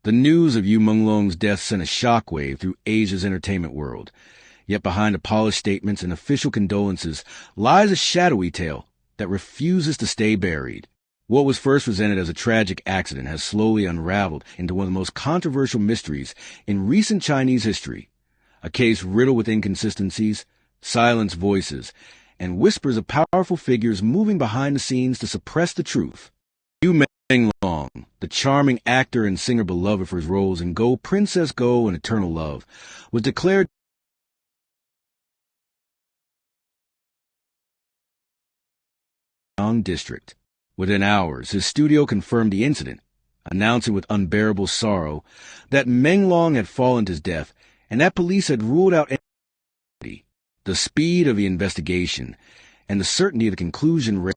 The news of Yu Menglong's death sent a shockwave through Asia's entertainment world. Yet behind the polished statements and official condolences lies a shadowy tale that refuses to stay buried. What was first presented as a tragic accident has slowly unraveled into one of the most controversial mysteries in recent Chinese history. A case riddled with inconsistencies, silenced voices, and whispers of powerful figures moving behind the scenes to suppress the truth. Yu Menglong, the charming actor and singer beloved for his roles in Go, Princess Go, and Eternal Love, was declared district. Within hours, his studio confirmed the incident, announcing with unbearable sorrow that Menglong had fallen to his death and that police had ruled out any. The speed of the investigation and the certainty of the conclusion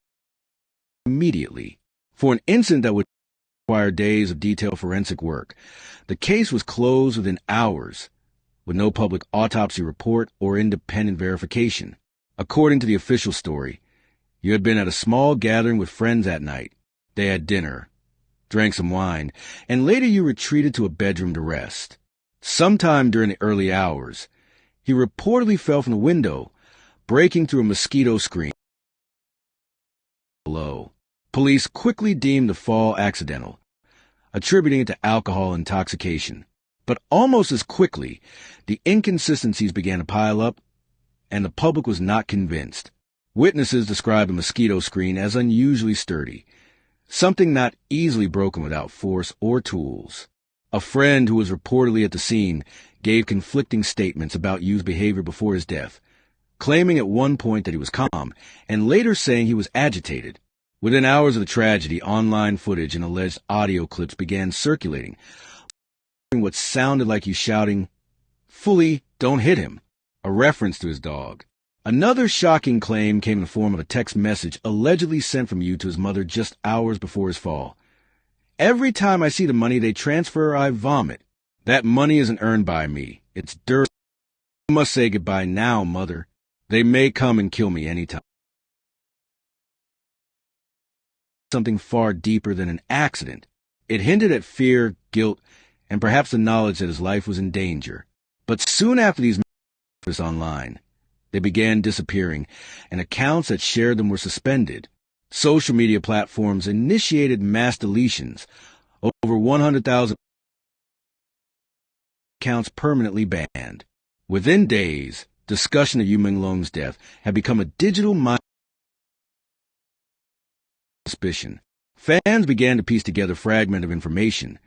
immediately. For an incident that would require days of detailed forensic work, the case was closed within hours, with no public autopsy report or independent verification. According to the official story, you had been at a small gathering with friends that night. They had dinner, drank some wine, and later you retreated to a bedroom to rest. Sometime during the early hours, he reportedly fell from the window, breaking through a mosquito screen below. Police quickly deemed the fall accidental, attributing it to alcohol intoxication. But almost as quickly, the inconsistencies began to pile up, and the public was not convinced. Witnesses described the mosquito screen as unusually sturdy, something not easily broken without force or tools. A friend who was reportedly at the scene gave conflicting statements about Yu's behavior before his death, claiming at one point that he was calm, and later saying he was agitated. Within hours of the tragedy, online footage and alleged audio clips began circulating, what sounded like Yu shouting, "Fully, don't hit him," a reference to his dog. Another shocking claim came in the form of a text message allegedly sent from Yu to his mother just hours before his fall. "Every time I see the money they transfer, I vomit. That money isn't earned by me. It's dirt. I must say goodbye now, mother. They may come and kill me anytime." Something far deeper than an accident. It hinted at fear, guilt, and perhaps the knowledge that his life was in danger. But soon after these messages online, they began disappearing, and accounts that shared them were suspended. Social media platforms initiated mass deletions. Over 100,000 accounts permanently banned. Within days, discussion of Yu Menglong's death had become a digital suspicion. Fans began to piece together fragments of information,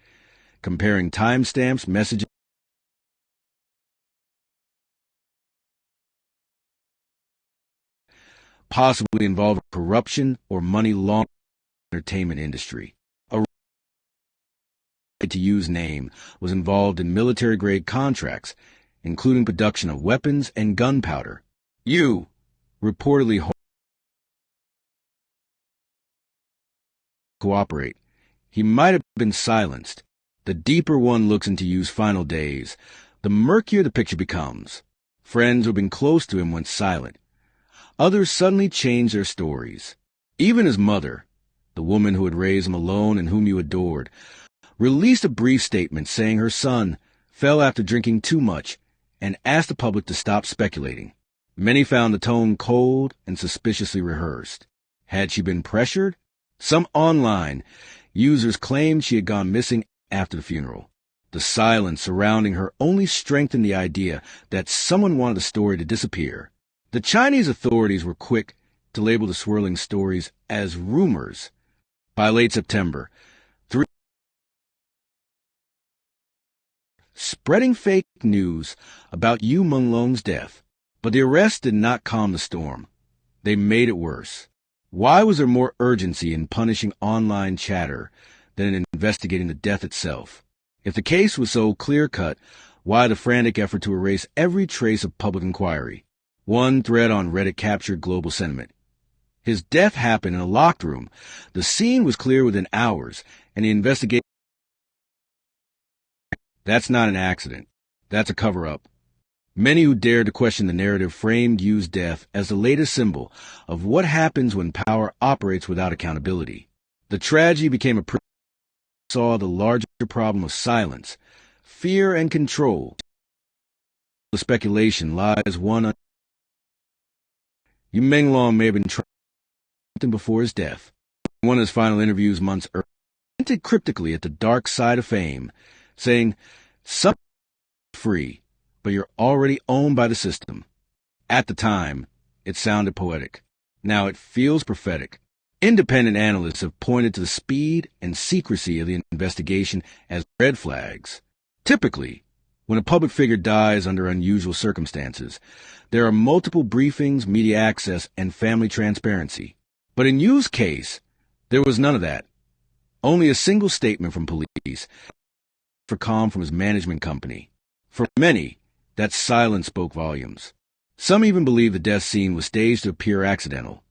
comparing timestamps, messages, possibly involving corruption or money laundering in the entertainment industry. A right to Yu's name was involved in military-grade contracts, including production of weapons and gunpowder. Yu reportedly cooperate. He might have been silenced. The deeper one looks into Yu's final days, the murkier the picture becomes. Friends who had been close to him went silent. Others suddenly changed their stories. Even his mother, the woman who had raised him alone and whom Yu adored, released a brief statement saying her son fell after drinking too much and asked the public to stop speculating. Many found the tone cold and suspiciously rehearsed. Had she been pressured? Some online users claimed she had gone missing after the funeral. The silence surrounding her only strengthened the idea that someone wanted the story to disappear. The Chinese authorities were quick to label the swirling stories as rumors. By late September, spreading fake news about Yu Menglong's death. But the arrest did not calm the storm. They made it worse. Why was there more urgency in punishing online chatter than in investigating the death itself? If the case was so clear-cut, why the frantic effort to erase every trace of public inquiry? One thread on Reddit captured global sentiment. His death happened in a locked room. The scene was clear within hours, and the investigation... That's not an accident. That's a cover-up. Many who dared to question the narrative framed Yu's death as the latest symbol of what happens when power operates without accountability. The tragedy became a saw the larger problem of silence, fear, and control. The speculation lies one. Yu Menglong may have been trying something before his death. In one of his final interviews months earlier, he hinted cryptically at the dark side of fame, saying, "Some free, but you're already owned by the system." At the time, it sounded poetic. Now it feels prophetic. Independent analysts have pointed to the speed and secrecy of the investigation as red flags. Typically, when a public figure dies under unusual circumstances, there are multiple briefings, media access, and family transparency. But in Yu's case, there was none of that. Only a single statement from police for calm from his management company. For many, that silence spoke volumes. Some even believe the death scene was staged to appear accidental,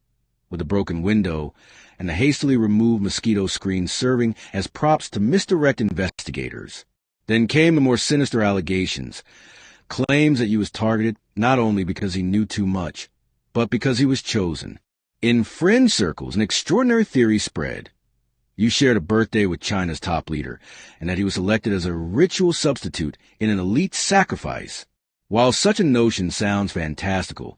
with a broken window and a hastily removed mosquito screen serving as props to misdirect investigators. Then came the more sinister allegations, claims that he was targeted not only because he knew too much, but because he was chosen. In fringe circles, an extraordinary theory spread. You shared a birthday with China's top leader, and that he was selected as a ritual substitute in an elite sacrifice. While such a notion sounds fantastical,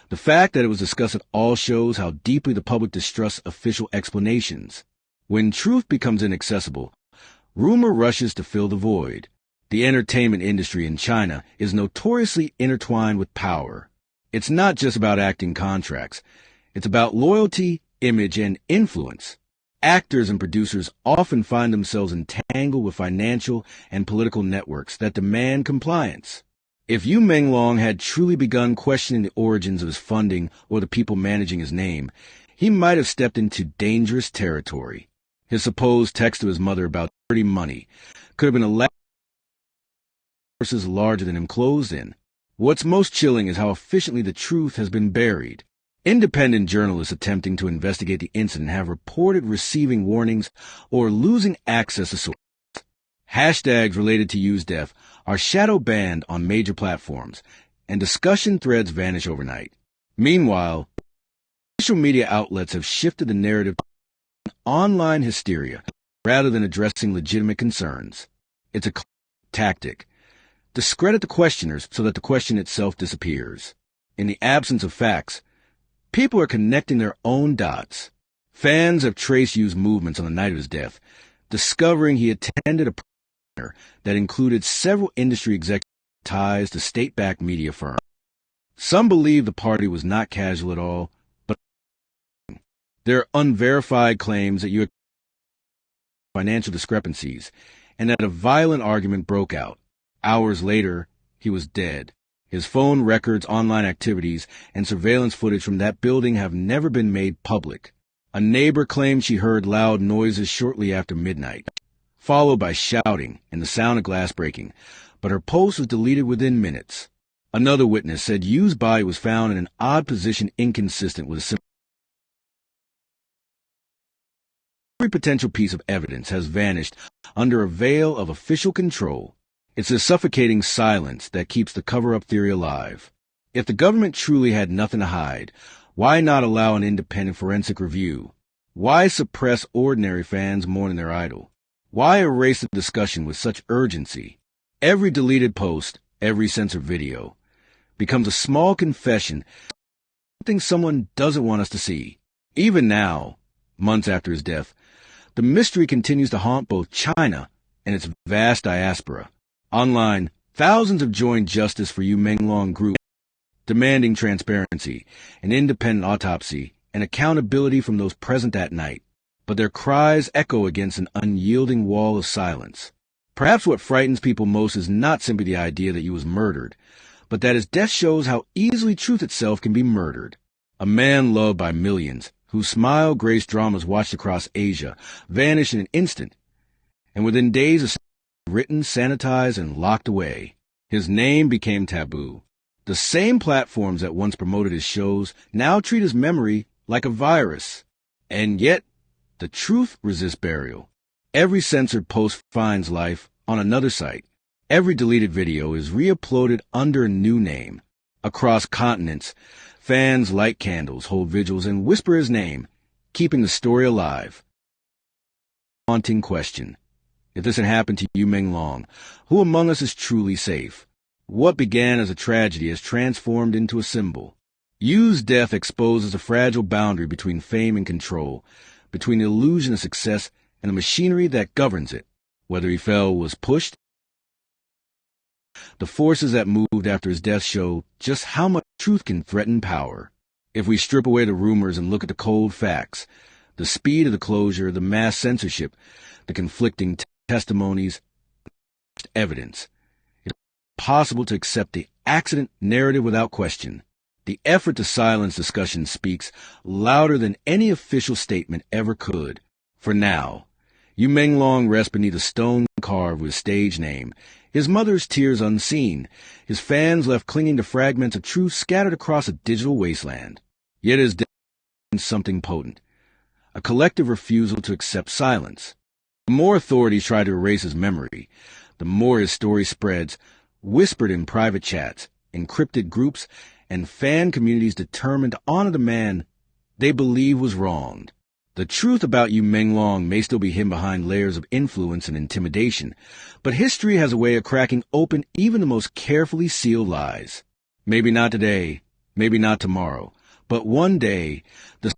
the fact that it was discussed at all shows how deeply the public distrusts official explanations. When truth becomes inaccessible, rumor rushes to fill the void. The entertainment industry in China is notoriously intertwined with power. It's not just about acting contracts. It's about loyalty, image, and influence. Actors and producers often find themselves entangled with financial and political networks that demand compliance. If Yu Menglong had truly begun questioning the origins of his funding or the people managing his name, he might have stepped into dangerous territory. His supposed text to his mother about dirty money could have been a elaborate forces larger than him closed in. What's most chilling is how efficiently the truth has been buried. Independent journalists attempting to investigate the incident have reported receiving warnings or losing access to sources. Hashtags related to Yu's death are shadow banned on major platforms, and discussion threads vanish overnight. Meanwhile, social media outlets have shifted the narrative to online hysteria rather than addressing legitimate concerns. It's a tactic. Discredit the questioners so that the question itself disappears. In the absence of facts, people are connecting their own dots. Fans have traced Yu's movements on the night of his death, discovering he attended a that included several industry executive ties to state-backed media firms. Some believe the party was not casual at all, but there are unverified claims that Yu had financial discrepancies and that a violent argument broke out. Hours later, he was dead. His phone records, online activities, and surveillance footage from that building have never been made public. A neighbor claimed she heard loud noises shortly after midnight, followed by shouting and the sound of glass breaking, but her post was deleted within minutes. Another witness said Yu's body was found in an odd position inconsistent with a simple. Every potential piece of evidence has vanished under a veil of official control. It's a suffocating silence that keeps the cover-up theory alive. If the government truly had nothing to hide, why not allow an independent forensic review? Why suppress ordinary fans mourning their idol? Why erase the discussion with such urgency? Every deleted post, every censored video, becomes a small confession, something someone doesn't want us to see. Even now, months after his death, the mystery continues to haunt both China and its vast diaspora. Online, thousands have joined Justice for Yu Menglong group, demanding transparency, an independent autopsy, and accountability from those present that night. But their cries echo against an unyielding wall of silence. Perhaps what frightens people most is not simply the idea that he was murdered, but that his death shows how easily truth itself can be murdered. A man loved by millions, whose smile graced dramas watched across Asia, vanished in an instant, and within days of written, sanitized, and locked away. His name became taboo. The same platforms that once promoted his shows now treat his memory like a virus. And yet, the truth resists burial. Every censored post finds life on another site. Every deleted video is re-uploaded under a new name. Across continents, fans light candles, hold vigils, and whisper his name, keeping the story alive. Haunting question. If this had happened to Yu Menglong, who among us is truly safe? What began as a tragedy has transformed into a symbol. Yu's death exposes a fragile boundary between fame and control, between the illusion of success and the machinery that governs it. Whether he fell was pushed, the forces that moved after his death show just how much truth can threaten power. If we strip away the rumors and look at the cold facts, the speed of the closure, the mass censorship, the conflicting testimonies, evidence, it's possible to accept the accident narrative without question. The effort to silence discussion speaks louder than any official statement ever could. For now, Yu Menglong rests beneath a stone carved with his stage name, his mother's tears unseen, his fans left clinging to fragments of truth scattered across a digital wasteland. Yet his death is something potent, a collective refusal to accept silence. The more authorities try to erase his memory, the more his story spreads, whispered in private chats, encrypted groups, and fan communities determined to honor the man they believe was wronged. The truth about Yu Menglong may still be hidden behind layers of influence and intimidation, but history has a way of cracking open even the most carefully sealed lies. Maybe not today, maybe not tomorrow, but one day the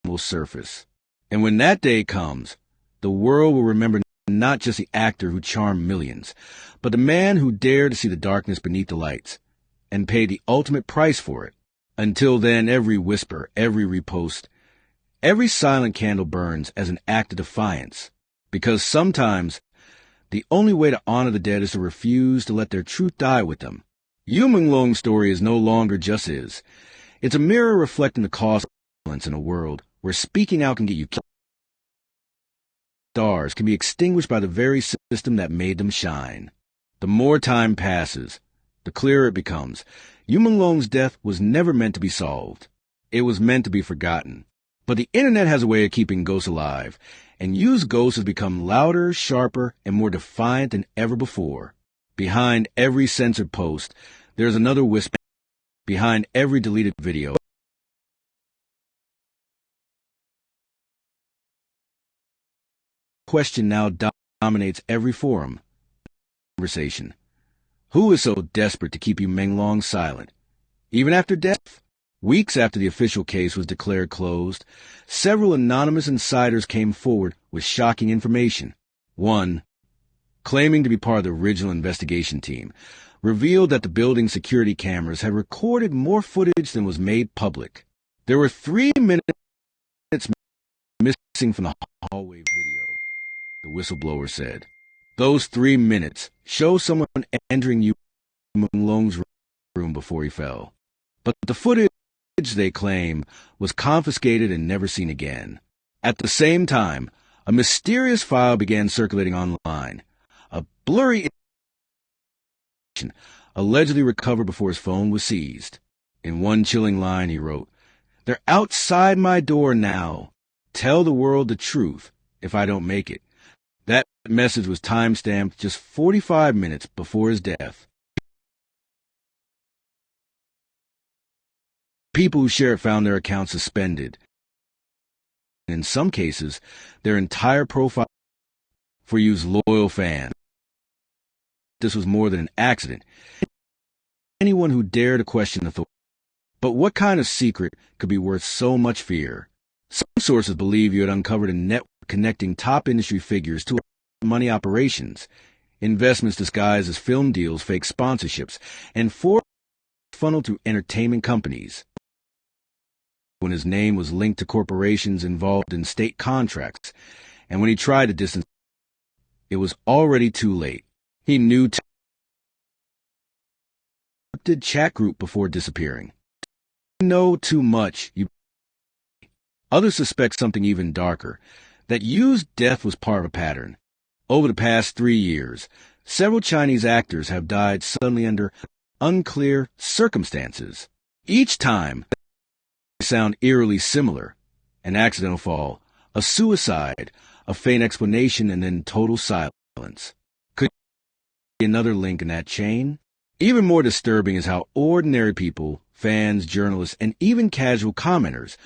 will surface. And when that day comes, the world will remember not just the actor who charmed millions, but the man who dared to see the darkness beneath the lights and pay the ultimate price for it. Until then, every whisper, every repost, every silent candle burns as an act of defiance, because sometimes the only way to honor the dead is to refuse to let their truth die with them. Yu Menglong's story is no longer just his. It's a mirror reflecting the cost of violence in a world where speaking out can get you killed. Stars can be extinguished by the very system that made them shine. The more time passes, the clearer it becomes. Yu Menglong's death was never meant to be solved. It was meant to be forgotten. But the internet has a way of keeping ghosts alive, and Yu's ghost has become louder, sharper, and more defiant than ever before. Behind every censored post, there's another whisper. Behind every deleted video, question now dominates every forum. Conversation. Who is so desperate to keep Yu Menglong silent? Even after death? Weeks after the official case was declared closed, several anonymous insiders came forward with shocking information. One, claiming to be part of the original investigation team, revealed that the building's security cameras had recorded more footage than was made public. There were 3 minutes missing from the hallway video, the whistleblower said. Those 3 minutes show someone entering Yu Menglong's room before he fell. But the footage, they claim, was confiscated and never seen again. At the same time, a mysterious file began circulating online. A blurry information allegedly recovered before his phone was seized. In one chilling line, he wrote, "They're outside my door now. Tell the world the truth if I don't make it." That message was time-stamped just 45 minutes before his death. People who share it found their accounts suspended. In some cases, their entire profile for Yu's loyal fans. This was more than an accident. Anyone who dared to question authority. But what kind of secret could be worth so much fear? Some sources believe you had uncovered a network connecting top industry figures to money operations, investments disguised as film deals, fake sponsorships, and funneled through entertainment companies. When his name was linked to corporations involved in state contracts, and when he tried to distance, it was already too late. He knew did chat group before disappearing. You know too much. Others suspect something even darker, that Yu's death was part of a pattern. Over the past 3 years, several Chinese actors have died suddenly under unclear circumstances. Each time, they sound eerily similar. An accidental fall, a suicide, a faint explanation, and then total silence. Could be another link in that chain? Even more disturbing is how ordinary people, fans, journalists, and even casual commenters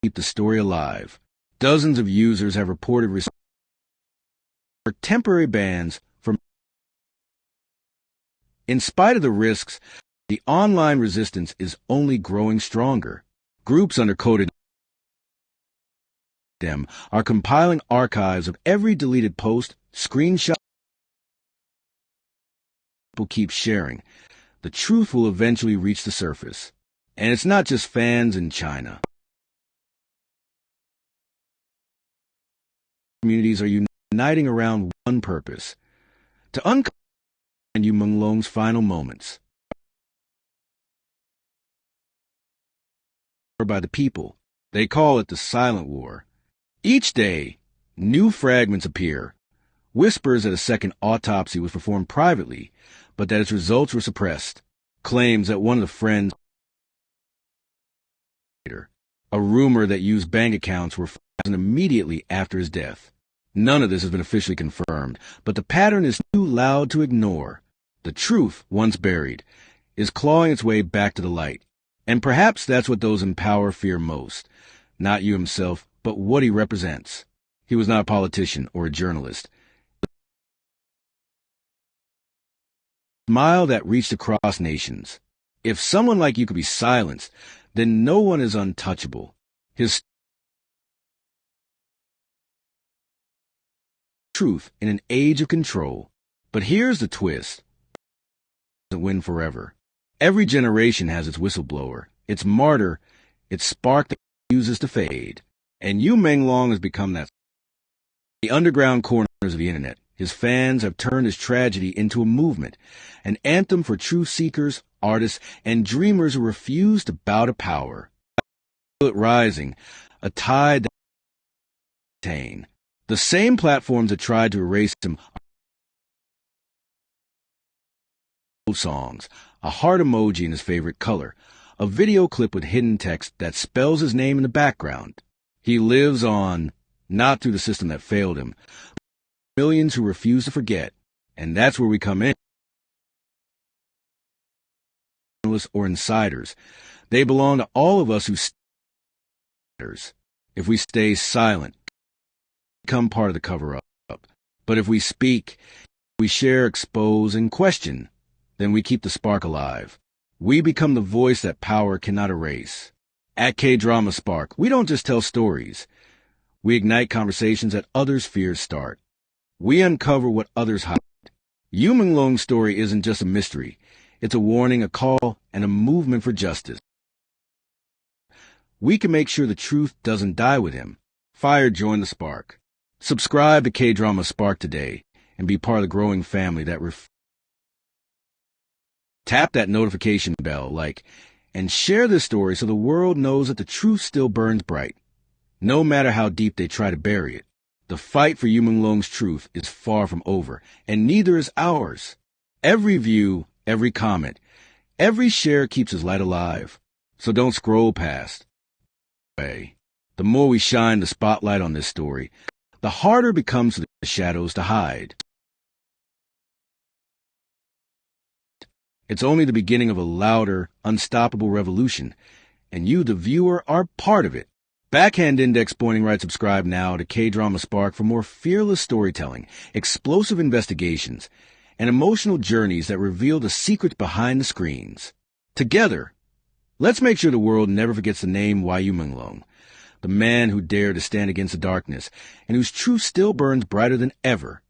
keep the story alive. Dozens of users have reported are temporary bans from. In spite of the risks, the online resistance is only growing stronger. Groups under coded them are compiling archives of every deleted post, screenshot people keep sharing. The truth will eventually reach the surface. And it's not just fans in China. Communities are uniting around one purpose: to uncover Yu Menglong's final moments. By the people. They call it the Silent War. Each day, new fragments appear. Whispers that a second autopsy was performed privately, but that its results were suppressed. Claims that one of the friends, a rumor that used bank accounts were frozen immediately after his death. None of this has been officially confirmed, but the pattern is too loud to ignore. The truth, once buried, is clawing its way back to the light. And perhaps that's what those in power fear most. Not Yu himself, but what he represents. He was not a politician or a journalist. A smile that reached across nations. If someone like you could be silenced, then no one is untouchable. His truth in an age of control. But here's the twist. Doesn't win forever. Every generation has its whistleblower, its martyr, its spark that uses to fade. And Yu Menglong has become that. The underground corners of the internet, his fans have turned his tragedy into a movement, an anthem for truth seekers, artists, and dreamers who refuse to bow to power. Feel it rising, a tide that attain. The same platforms that tried to erase him are songs, a heart emoji in his favorite color, a video clip with hidden text that spells his name in the background. He lives on, not through the system that failed him, but millions who refuse to forget. And that's where we come in. Journalists or insiders, they belong to all of us who if we stay silent, become part of the cover-up. But if we speak, we share, expose, and question, then we keep the spark alive. We become the voice that power cannot erase. At K-Drama Spark, we don't just tell stories. We ignite conversations that others fear start. We uncover what others hide. Yu Menglong's story isn't just a mystery. It's a warning, a call, and a movement for justice. We can make sure the truth doesn't die with him. Fire, join the spark. Subscribe to K-Drama Spark today and be part of the growing family that tap that notification bell, and share this story so the world knows that the truth still burns bright. No matter how deep they try to bury it, the fight for Yu Menglong's truth is far from over, and neither is ours. Every view, every comment, every share keeps his light alive. So don't scroll past. The more we shine the spotlight on this story, the harder it becomes for the shadows to hide. It's only the beginning of a louder, unstoppable revolution, and you, the viewer, are part of it. Backhand index pointing right, subscribe now to K-Drama Spark for more fearless storytelling, explosive investigations, and emotional journeys that reveal the secrets behind the screens. Together, let's make sure the world never forgets the name Yu Menglong, the man who dared to stand against the darkness, and whose truth still burns brighter than ever.